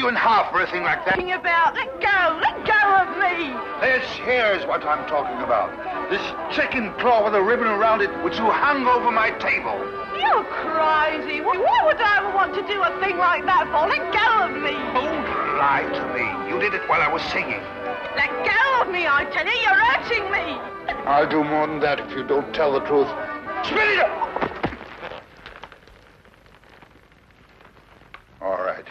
you in half for a thing like that. About, let go of me. Here's what I'm talking about. This chicken claw with a ribbon around it, which you hung over my table. You're crazy. Why would I ever want to do a thing like that for? Let go of me. Don't lie to me. You did it while I was singing. Let go of me, I tell you. You're hurting me. I'll do more than that if you don't tell the truth. Spit it up! All right.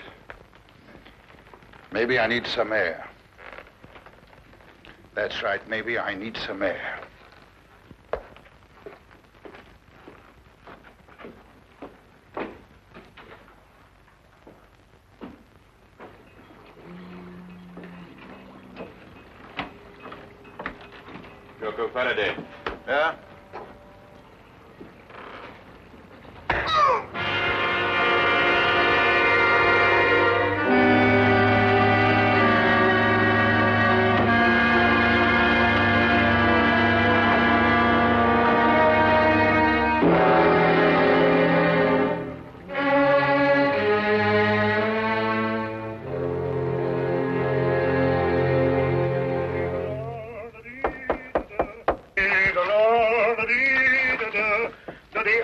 Maybe I need some air. That's right. Maybe I need some air. Joko Faraday. Yeah?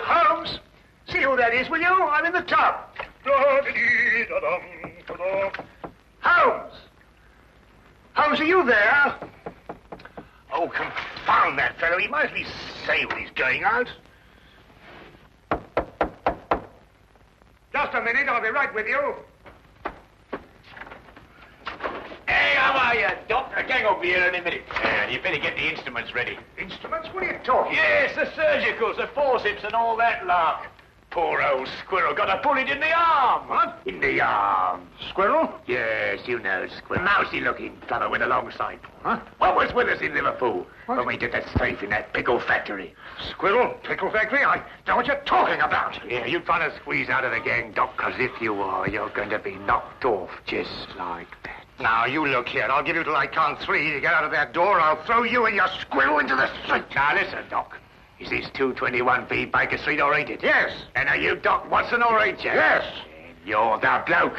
Holmes, see who that is, will you? I'm in the tub. Holmes! Holmes, are you there? Oh, confound that fellow. He might at least say when he's going out. Just a minute, I'll be right with you. Hey, how are you, Doc? A gang will be here any minute. You better get the instruments ready. Instruments? What are you talking Yes, the surgicals, the forceps and all that lark. Poor old squirrel got a bullet in the arm. What? In the arm. Squirrel? Yes, you know, squirrel. Mousy looking fellow with a long sight. Huh? What was with us in Liverpool when we did that safe in that pickle factory? Squirrel? Pickle factory? I know what you're talking about. Yeah, you trying to squeeze out of the gang, Doc, because if you are, you're going to be knocked off just like that. Now, you look here. I'll give you till I count 3 to get out of that door. I'll throw you and your squirrel into the street. Now, listen, Doc. Is this 221B Baker Street or ain't it? Yes. And are you Doc Watson or ain't you? Yes. And you're the bloke.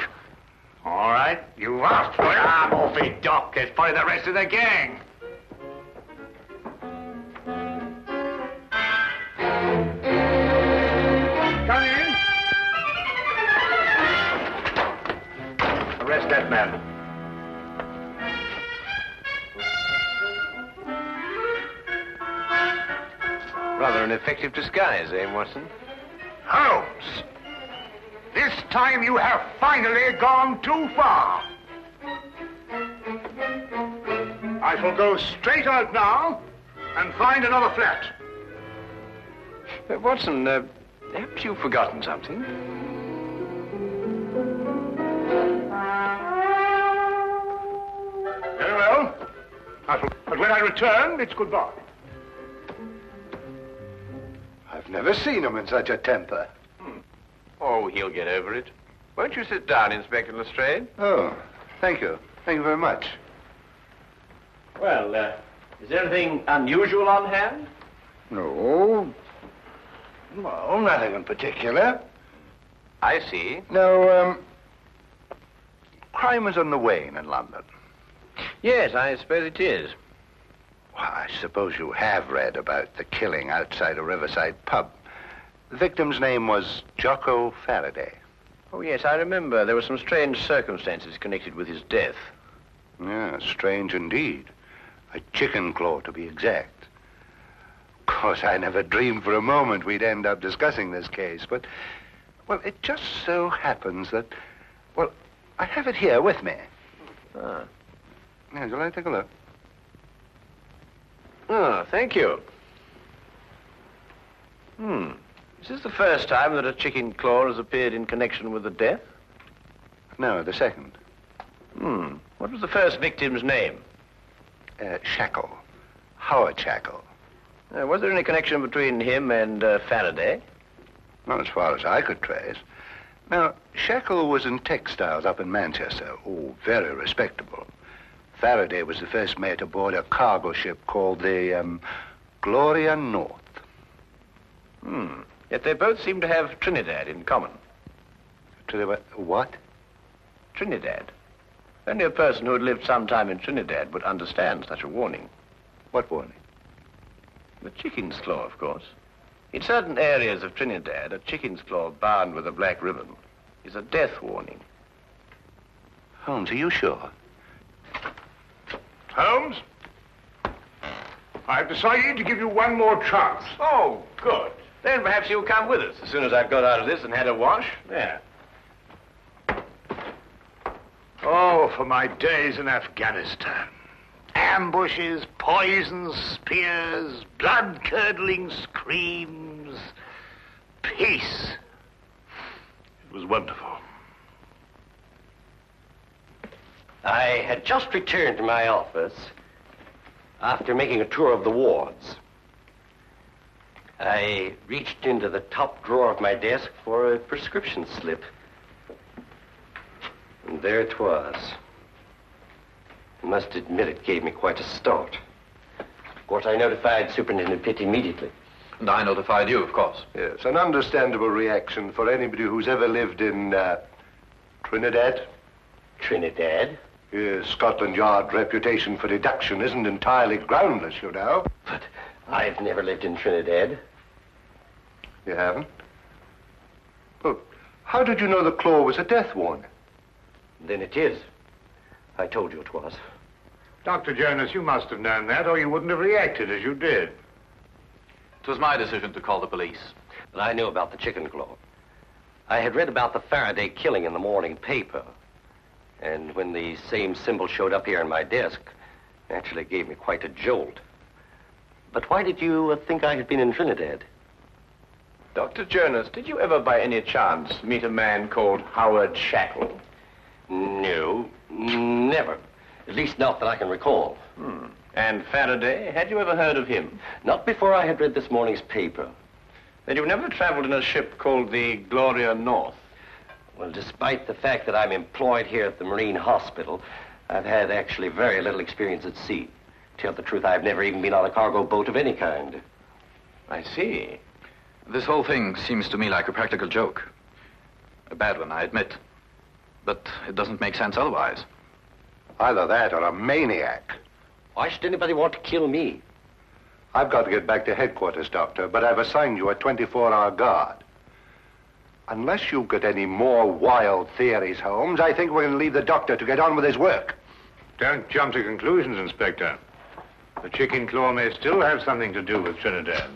All right. You asked for it. I'm off it, Doc. There's probably the rest of the gang. Come in. Arrest that man. Rather an effective disguise, eh, Watson? Holmes, this time you have finally gone too far. I shall go straight out now and find another flat. Watson, perhaps you've forgotten something. Very well. But when I return, it's goodbye. I've never seen him in such a temper. Oh, he'll get over it. Won't you sit down, Inspector Lestrade? Oh, thank you. Thank you very much. Well, is there anything unusual on hand? No. Well, nothing in particular. I see. No, crime is on the wane in London. Yes, I suppose it is. Well, I suppose you have read about the killing outside a riverside pub. The victim's name was Jocko Faraday. Oh, yes, I remember. There were some strange circumstances connected with his death. Yeah, strange indeed. A chicken claw, to be exact. Of course, I never dreamed for a moment we'd end up discussing this case, but, well, it just so happens that, well, I have it here with me. Ah. Yeah, shall I take a look? Oh, thank you. Is this the first time that a chicken claw has appeared in connection with the death? No, the second. What was the first victim's name? Shackle. Howard Shackle. Was there any connection between him and Faraday? Not as far as I could trace. Now, Shackle was in textiles up in Manchester. Oh, very respectable. Faraday was the first mate aboard a cargo ship called the, Gloria North. Yet they both seem to have Trinidad in common. What? Trinidad. Only a person who had lived some time in Trinidad would understand such a warning. What warning? The chicken's claw, of course. In certain areas of Trinidad, a chicken's claw bound with a black ribbon is a death warning. Holmes, are you sure? Holmes? I've decided to give you one more chance. Oh, good. Then perhaps you'll come with us as soon as I've got out of this and had a wash. There. Oh, for my days in Afghanistan. Ambushes, poisons, spears, blood-curdling screams. Peace. It was wonderful. I had just returned to my office after making a tour of the wards. I reached into the top drawer of my desk for a prescription slip. And there it was. I must admit it gave me quite a start. Of course, I notified Superintendent Pitt immediately. And I notified you, of course. Yes, an understandable reaction for anybody who's ever lived in Trinidad. Trinidad? Yes, Scotland Yard's reputation for deduction isn't entirely groundless, you know. But I've never lived in Trinidad. You haven't? Well, how did you know the claw was a death warning? Then it is. I told you it was. Dr. Jonas, you must have known that, or you wouldn't have reacted as you did. It was my decision to call the police. But I knew about the chicken claw. I had read about the Faraday killing in the morning paper. And when the same symbol showed up here on my desk, it actually gave me quite a jolt. But why did you think I had been in Trinidad? Dr. Jonas, did you ever by any chance meet a man called Howard Shackle? No, never. At least not that I can recall. And Faraday, had you ever heard of him? Not before I had read this morning's paper. Then you've never traveled in a ship called the Gloria North? Well, despite the fact that I'm employed here at the Marine Hospital, I've had actually very little experience at sea. To tell the truth, I've never even been on a cargo boat of any kind. I see. This whole thing seems to me like a practical joke. A bad one, I admit. But it doesn't make sense otherwise. Either that or a maniac. Why should anybody want to kill me? I've got to get back to headquarters, Doctor, but I've assigned you a 24-hour guard. Unless you've got any more wild theories, Holmes, I think we're going to leave the doctor to get on with his work. Don't jump to conclusions, Inspector. The chicken claw may still have something to do with Trinidad.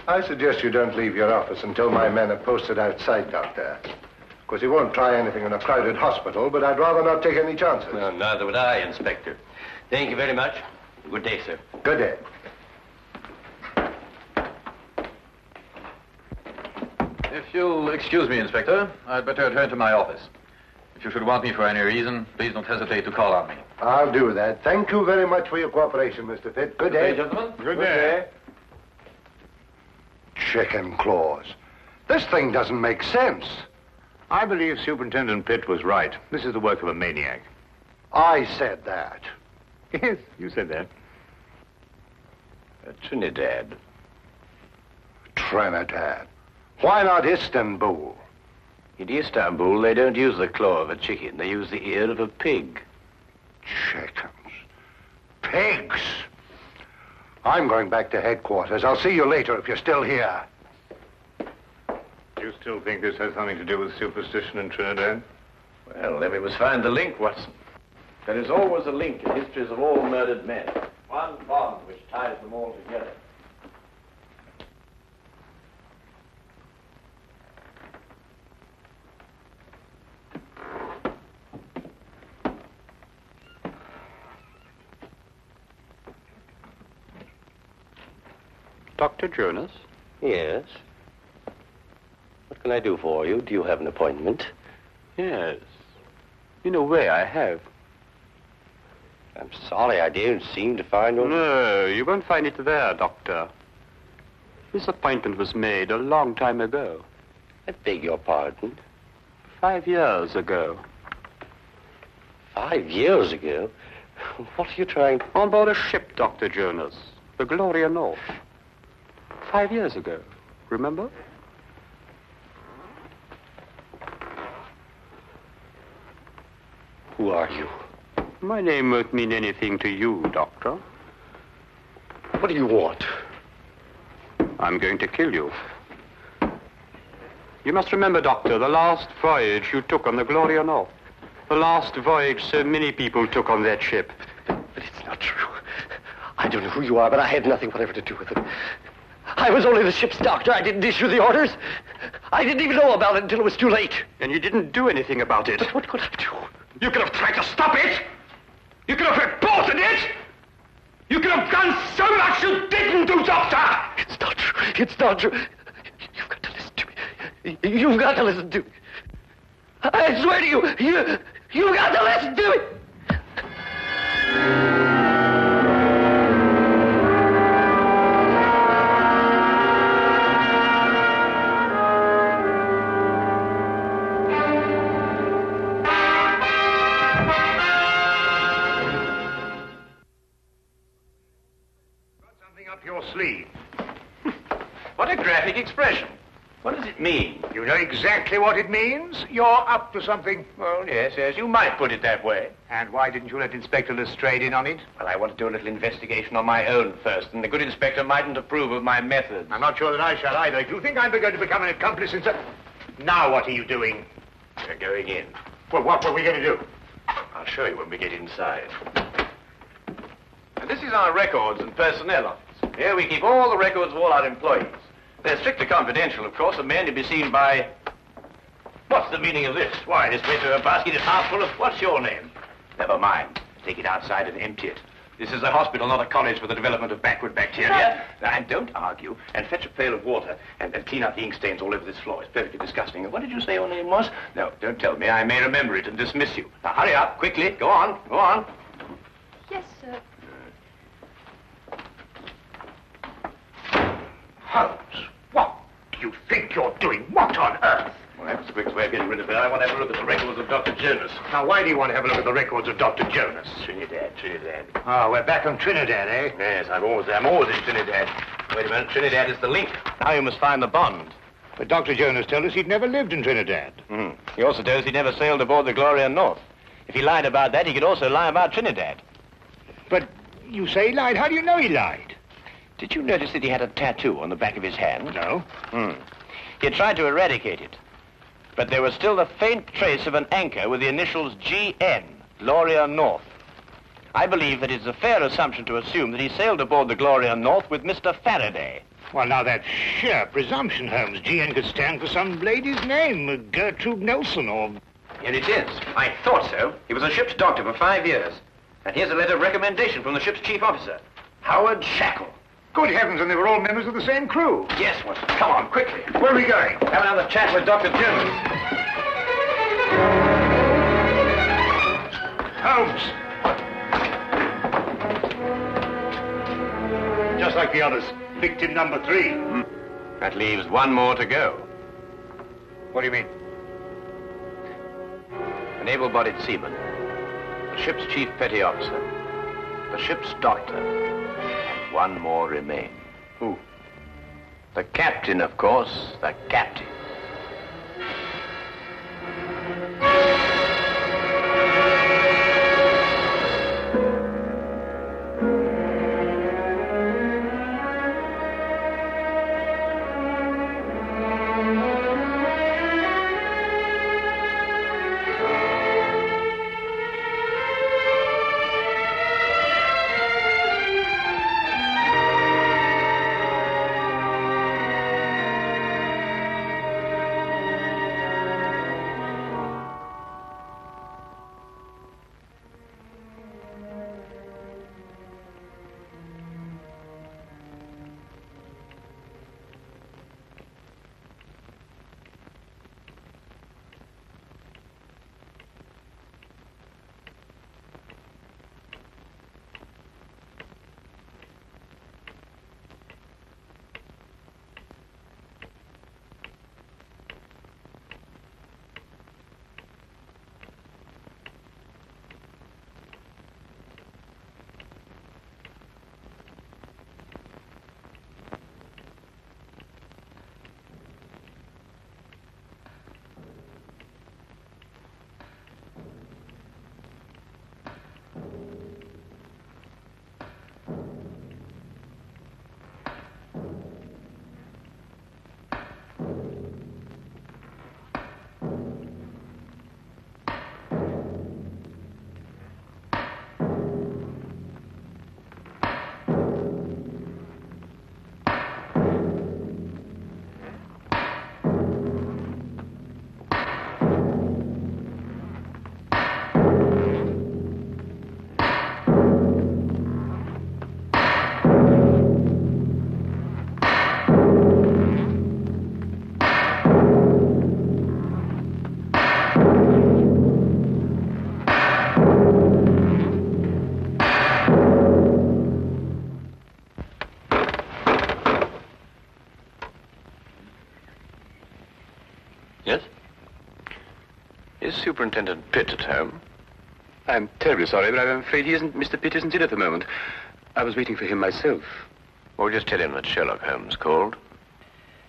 I suggest you don't leave your office until my men are posted outside, Doctor. Of course, he won't try anything in a crowded hospital, but I'd rather not take any chances. Well, neither would I, Inspector. Thank you very much. Good day, sir. Good day. If you'll excuse me, Inspector, I'd better return to my office. If you should want me for any reason, please don't hesitate to call on me. I'll do that. Thank you very much for your cooperation, Mr. Pitt. Good day. Gentlemen. Good day. Chicken claws. This thing doesn't make sense. I believe Superintendent Pitt was right. This is the work of a maniac. I said that. Yes, you said that. Trinidad. Trinidad. Why not Istanbul? In Istanbul, they don't use the claw of a chicken. They use the ear of a pig. Chickens. Pigs. I'm going back to headquarters. I'll see you later if you're still here. You still think this has something to do with superstition in Trinidad? Well, then we must find the link, Watson. There is always a link in histories of all murdered men. One bond which ties them all together. Dr. Jonas? Yes. What can I do for you? Do you have an appointment? Yes. In a way, I have. I'm sorry, I didn't seem to find one. No, you won't find it there, Doctor. This appointment was made a long time ago. I beg your pardon? 5 years ago. 5 years ago? What are you trying... On board a ship, Dr. Jonas. The Gloria North. 5 years ago. Remember? Who are you? My name won't mean anything to you, Doctor. What do you want? I'm going to kill you. You must remember, Doctor, the last voyage you took on the Gloria North. The last voyage so many people took on that ship. But it's not true. I don't know who you are, but I had nothing whatever to do with it. I was only the ship's doctor. I didn't issue the orders. I didn't even know about it until it was too late. And you didn't do anything about it. But what could I do? You could have tried to stop it. You could have reported it. You could have done so much you didn't do, Doctor. It's not true. It's not true. You've got to listen to me. You've got to listen to me. I swear to you, you've got to listen to me. Up your sleeve. What a graphic expression. What does it mean? You know exactly what it means. You're up to something. Well, yes, you might put it that way. And why didn't you let Inspector Lestrade in on it? Well, I want to do a little investigation on my own first, and the good inspector mightn't approve of my methods. I'm not sure that I shall either. If you think I'm going to become an accomplice in Now what are you doing? We're going in. Well, what were we going to do? I'll show you when we get inside. And this is our records and personnel office. Here we keep all the records of all our employees. They're strictly confidential, of course, and may only be seen by... What's the meaning of this? Why, this place of a basket is half full of... What's your name? Never mind. Take it outside and empty it. This is a hospital, not a college for the development of backward bacteria. Now, and don't argue, and fetch a pail of water, and clean out the ink stains all over this floor. It's perfectly disgusting. And what did you say your name was? No, don't tell me. I may remember it and dismiss you. Now, hurry up, quickly. Go on, go on. Yes, sir. Holmes, what do you think you're doing? What on earth? Well, that's the quickest way of getting rid of her. I want to have a look at the records of Dr. Jonas. Now, why do you want to have a look at the records of Dr. Jonas? Trinidad. Oh, we're back on Trinidad, eh? Yes, I'm always in Trinidad. Wait a minute, Trinidad is the link. Now you must find the bond. But Dr. Jonas told us he'd never lived in Trinidad. He also told us he never sailed aboard the Gloria North. If he lied about that, he could also lie about Trinidad. But you say he lied. How do you know he lied? Did you notice that he had a tattoo on the back of his hand? No. He had tried to eradicate it. But there was still the faint trace of an anchor with the initials GN, Gloria North. I believe that it's a fair assumption to assume that he sailed aboard the Gloria North with Mr. Faraday. Well, now, that's sheer presumption, Holmes. GN could stand for some lady's name, Gertrude Nelson, or... Here it is. I thought so. He was a ship's doctor for 5 years. And here's a letter of recommendation from the ship's chief officer, Howard Shackle. Good heavens, and they were all members of the same crew. Yes, Watson. Come on, quickly. Where are we going? Have another chat with Dr. Jones. Holmes! Just like the others. Victim number 3. That leaves one more to go. What do you mean? An able-bodied seaman, the ship's chief petty officer, the ship's doctor, and one more remains. Who? The captain, of course, the captain. Superintendent Pitt at home? I'm terribly sorry, but I'm afraid Mr. Pitt isn't in at the moment. I was waiting for him myself. Well, just tell him that Sherlock Holmes called.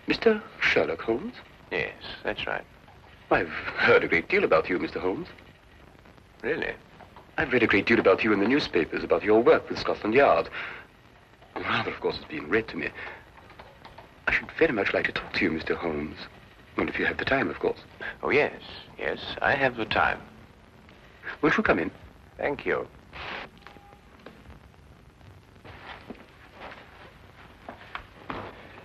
Mr. Sherlock Holmes? Yes, that's right. I've heard a great deal about you, Mr. Holmes. Really? I've read a great deal about you in the newspapers, about your work with Scotland Yard. Rather, of course, it's being read to me. I should very much like to talk to you, Mr. Holmes. Well, if you have the time, of course. Oh, yes. Yes, I have the time. Won't you come in? Thank you.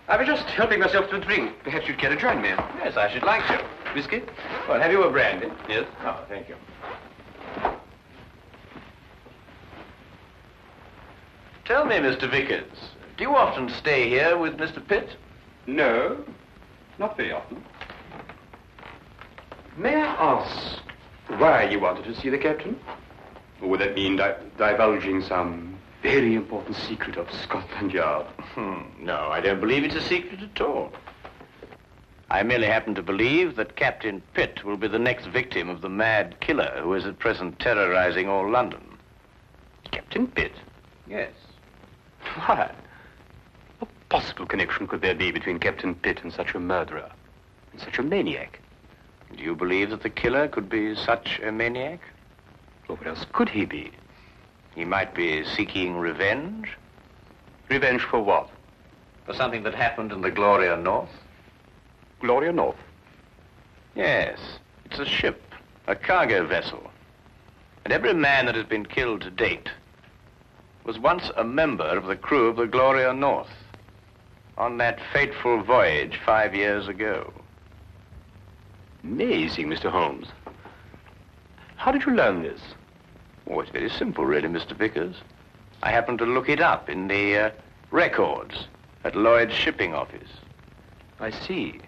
I was just helping myself to a drink. Perhaps you'd care to join me. Yes, I should like to. Whiskey? Well, have you a brandy? Yes. Oh, thank you. Tell me, Mr. Vickers, do you often stay here with Mr. Pitt? No, not very often. May I ask why you wanted to see the captain? Or would that mean divulging some very important secret of Scotland Yard? No, I don't believe it's a secret at all. I merely happen to believe that Captain Pitt will be the next victim of the mad killer who is at present terrorizing all London. Captain Pitt? Yes. Why? What possible connection could there be between Captain Pitt and such a murderer, and such a maniac? Do you believe that the killer could be such a maniac? Well, what else could he be? He might be seeking revenge. Revenge for what? For something that happened in the Gloria North. Gloria North? Yes. It's a ship, a cargo vessel. And every man that has been killed to date was once a member of the crew of the Gloria North on that fateful voyage 5 years ago. Amazing, Mr. Holmes. How did you learn this? Oh, it's very simple, really, Mr. Vickers. I happened to look it up in the records at Lloyd's shipping office. I see.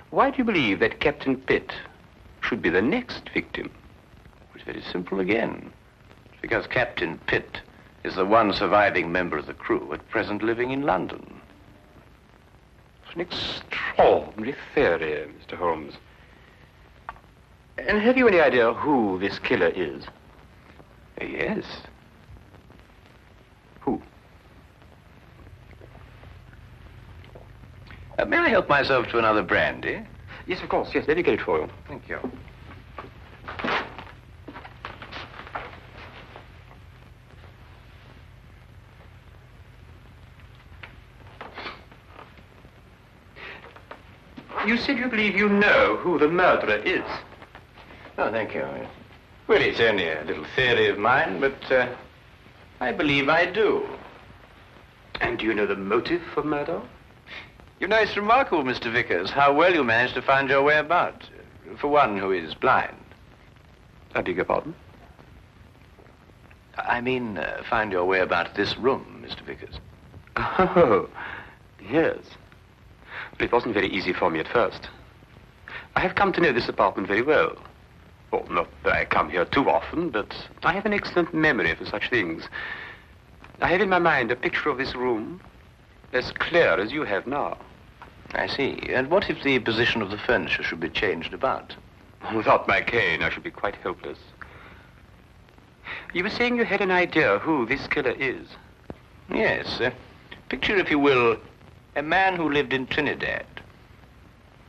Why do you believe that Captain Pitt should be the next victim? It's very simple again. It's because Captain Pitt is the one surviving member of the crew at present living in London. It's an extraordinary theory, Mr. Holmes. And have you any idea who this killer is? Yes. Who? May I help myself to another brandy? Yes, of course. Yes, let me get it for you. Thank you. You said you believe you know who the murderer is. Oh, thank you. Well, it's only a little theory of mine, but I believe I do. And do you know the motive for murder? You know, it's remarkable, Mr. Vickers, how well you managed to find your way about, for one who is blind. I beg your pardon? I mean, find your way about this room, Mr. Vickers. Oh, yes. But it wasn't very easy for me at first. I have come to know this apartment very well. Well, not that I come here too often, but I have an excellent memory for such things. I have in my mind a picture of this room as clear as you have now. I see. And what if the position of the furniture should be changed about? Without my cane, I should be quite helpless. You were saying you had an idea who this killer is. Yes. Picture, if you will, a man who lived in Trinidad.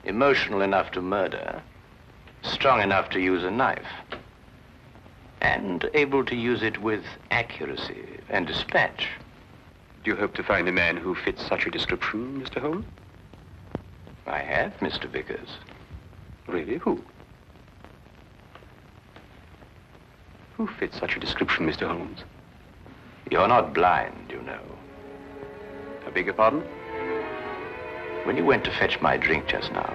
Emotional enough to murder, strong enough to use a knife, and able to use it with accuracy and dispatch. Do you hope to find a man who fits such a description, Mr. Holmes? I have, Mr. Vickers. Really? Who? Who fits such a description, Mr. Holmes? You're not blind, you know. I beg your pardon? When you went to fetch my drink just now,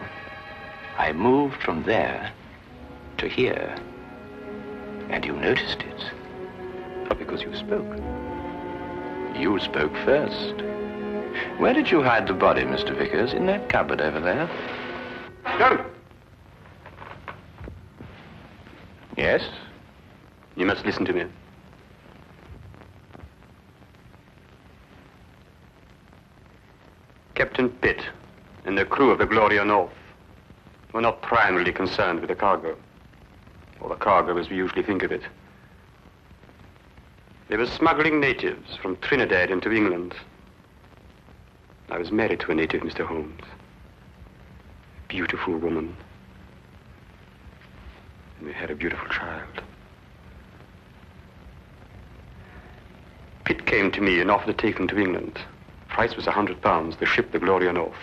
I moved from there to here. And you noticed it. Oh, because you spoke. You spoke first. Where did you hide the body, Mr. Vickers? In that cupboard over there? No! Yes? You must listen to me. Captain Pitt and the crew of the Gloria North were not primarily concerned with the cargo. or the cargo as we usually think of it. They were smuggling natives from Trinidad into England. I was married to a native, Mr. Holmes. A beautiful woman. And we had a beautiful child. Pitt came to me and offered to take them to England. Price was £100, the ship the Gloria North.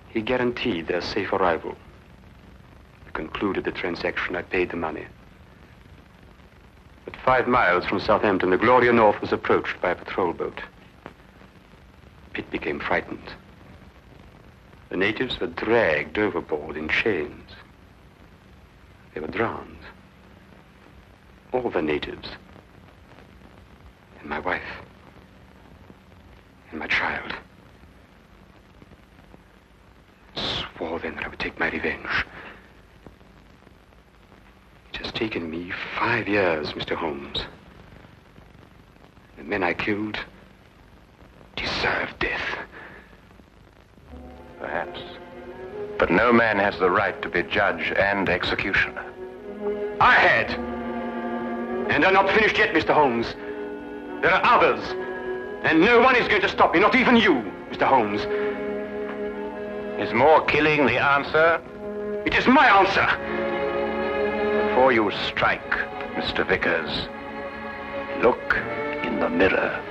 He guaranteed their safe arrival. We concluded the transaction. I paid the money. At 5 miles from Southampton, the Gloria North was approached by a patrol boat. Pitt became frightened. The natives were dragged overboard in chains. They were drowned. All the natives. And my wife. And my child. Swore then that I would take my revenge. It has taken me 5 years, Mr. Holmes. The men I killed deserve death. Perhaps. But no man has the right to be judge and executioner. I had. And I'm not finished yet, Mr. Holmes. There are others. And no one is going to stop me, not even you, Mr. Holmes. Is more killing the answer? It is my answer. Before you strike, Mr. Vickers, look in the mirror.